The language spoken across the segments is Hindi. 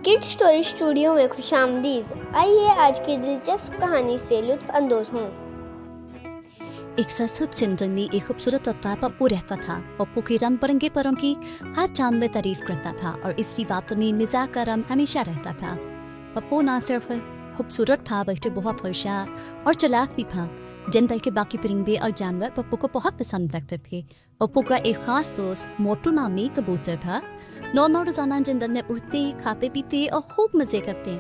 किड्स स्टोरी स्टूडियो में खुशामदीद। आइए आज की दिलचस्प कहानी से लुत्फ अंदोज हों। एक सरसब जिंदगी में एक खूबसूरत तोता पप्पू रहता था। पप्पू के रंग बिरंगे परों की हर चांद में तारीफ करता था और इसकी बातों में मिजाज का रंग हमेशा रहता था। पप्पू ना सिर्फ खूबसूरत था बल्कि बहुत होशियार और चालाक भी था। जंगल के बाकी परिंदे और जानवर पप्पू को बहुत पसंद करते थे। पप्पू का एक खास दोस्त मोटू नामी कबूतर था। रोजाना जंगल में उड़ते, खाते पीते और खूब मजे करते।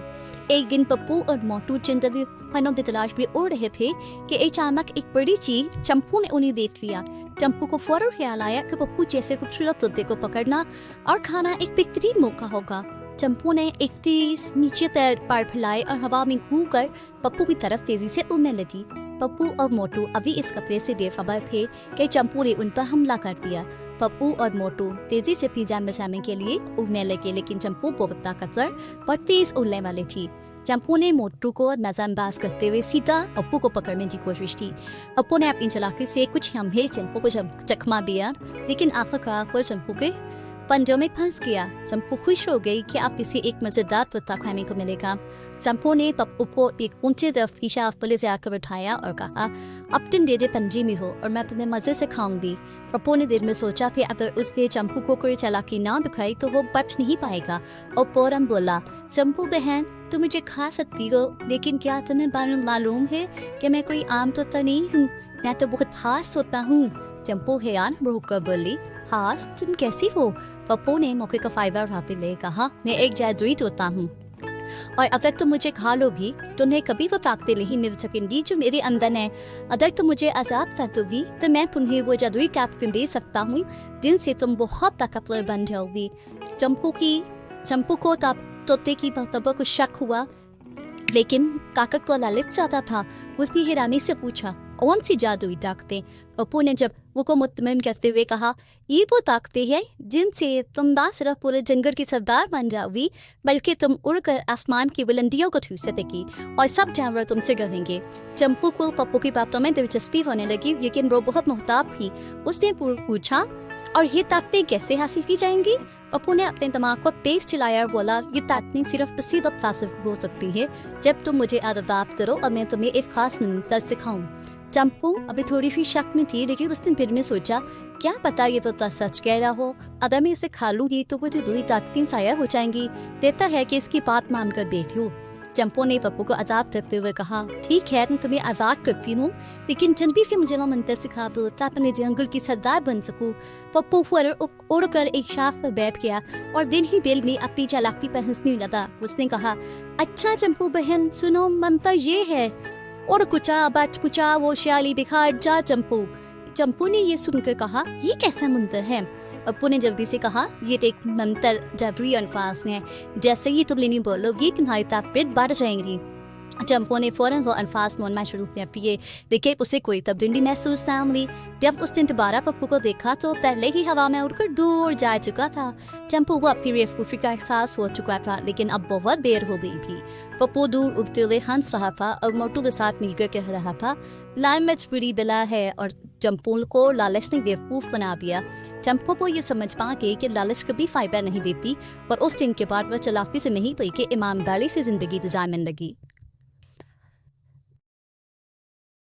एक दिन पप्पू और मोटू जंगली फलों की तलाश में उड़ रहे थे कि अचानक एक बड़ी चीज चंपू ने उन्हें देख लिया। चंपू को फौरन ख्याल आया कि पप्पू जैसे खूबसूरत तोते को पकड़ना और खाना एक बेहतरीन मौका होगा। चंपू ने एक तेज नीचे पैर फैलाए और हवा में घूमकर पप्पू की तरफ तेजी से उड़ने लगी। पप्पू और मोटू अभी इस खतरे से बेखबर थे कि चंपू ने उन पर हमला कर दिया। पप्पू और मोटू तेजी से अपनी जान बचाने के लिए उड़ने लगे, लेकिन चंपू बहुत ताकतवर और तेज उड़ने वाली थी। चंपू ने मोटू को नजरअंदाज करते हुए सीधा पप्पू को पकड़ने की कोशिश की। पप्पू ने अपनी चालाकी से कुछ लम्हे चंपू को चकमा दिया, लेकिन आखिरकार वो चंपू के पंजों में फंस गया। चंपू खुश हो गई कि अब किसी एक मजेदार तोता खाने को मिलेगा। चंपू ने पप्पू को एक ऊंचे दफीशा पुलिस से आकर उठाया और कहा, अब तुम मेरे पंजे में हो और मैं तुम्हें मजे से खाऊंगी। पप्पू ने दिल में सोचा कि अगर उसने चंपू को कोई चालाकी ना दिखाई तो वो बच नहीं पाएगा और फौरन बोला, चंपू बहन तुम मुझे खा सकती हो, लेकिन क्या तुम्हें मालूम है कि मैं कोई आम तोता नहीं हूँ, मैं तो बहुत खास तोता हूँ। चंपू हैरान होकर बोली, खास तुम कैसी हो? पप्पू ने मौके का फायदा उठाते हुए कहा, मैं एक जादुई तोता हूँ और अगर तुम मुझे खा लोगी तो तुम्हें कभी वो ताकतें नहीं मिल सकेंगी जो मेरे अंदर है। अगर तुम मुझे आजाद कर दोगी तो मैं तुम्हें वो जादुई ताकतें दे सकता हूँ जिनसे तुम बहुत ताकतवर बन जाओगी। चंपू को तोते की मर्तबा को शक हुआ, लेकिन काकत को लालच ज्यादा था। उसने हैरानी से पूछा, कौन सी जादुई ताकतें? पप्पू ने जब वो को मुतमिन करते हुए कहा, ये वो ताकतें हैं जिनसे तुम ना सिर्फ पूरे जंगल की सरदार बन जाओगी बल्कि तुम उड़कर आसमान की बुलंदियों को छू सकेगी और सब जानवर तुमसे डरेंगे। चंपू को पप्पू की बातों में दिलचस्पी होने लगी, लेकिन वो बहुत मुहताब थी। उसने पूछा, और ये ताकतें कैसे हासिल की जाएंगी? पप्पू ने अपने दिमाग को तेज चलाया और बोला, ये ताकतें सिर्फ इसी वक्त हासिल हो सकती है जब तुम मुझे आदाब करो और मैं तुम्हें एक खास नुक्ता सिखाऊं। चंपू अभी थोड़ी सी शक में थी, लेकिन उसने फिर में सोचा, क्या पता ये तो सच कह रहा हो। अगर मैं इसे खा लूंगी तो वो जो दूसरी ताकतें शाया हो जाएंगी। देता है कि इसकी बात मानकर बैठी। चंपू ने पप्पू को आजाद करते हुए कहा, ठीक है मैं तुम्हें आजाद करती हूँ, लेकिन जल्दी से मुझे मंत्र सिखा दो ताकि मैं जंगल की सरदार बन सकूँ। पप्पू उड़कर एक शाख पर बैठ गया और दिन ही बेल में अपनी चालाकी पर हंसने लगा। उसने कहा, अच्छा चंपू बहन सुनो, मंत्र ये है, और कुचा बच कुचा वो श्याली बिखार जा चंपू। चंपू ने ये सुनकर कहा, ये कैसा मंत्र है? पप्पू ने जल्दी से कहा, ये एक मंत्र जादुई अल्फाज है, जैसे ही तुम लेनी बोलोगी तुम्हारी ताकत बढ़ जाएंगी। चंपू ने फौरन वो अल्फाज बोलना शुरू कर दिए, लेकिन उसे कोई तब्दीली महसूस ना हुई। जब उसने दोबारा पप्पू को देखा तो पहले ही हवा में उड़कर दूर जा चुका था। चंपू को अपनी बेवकूफ़ी का एहसास हो चुका था, लेकिन अब बहुत देर हो गई थी। पप्पू दूर उड़ते हुए हंस रहा था और मोटू के साथ मिलकर कह रहा था, लालच बुरी बला है, और चंपू को लालच ने बेवकूफ़ बना दिया। चंपू को ये समझ पा गई कि लालच कभी फायदा नहीं देती और उस दिन के बाद वह चालाकी से नहीं बल्कि ईमानदारी से जिंदगी गुजारने लगी।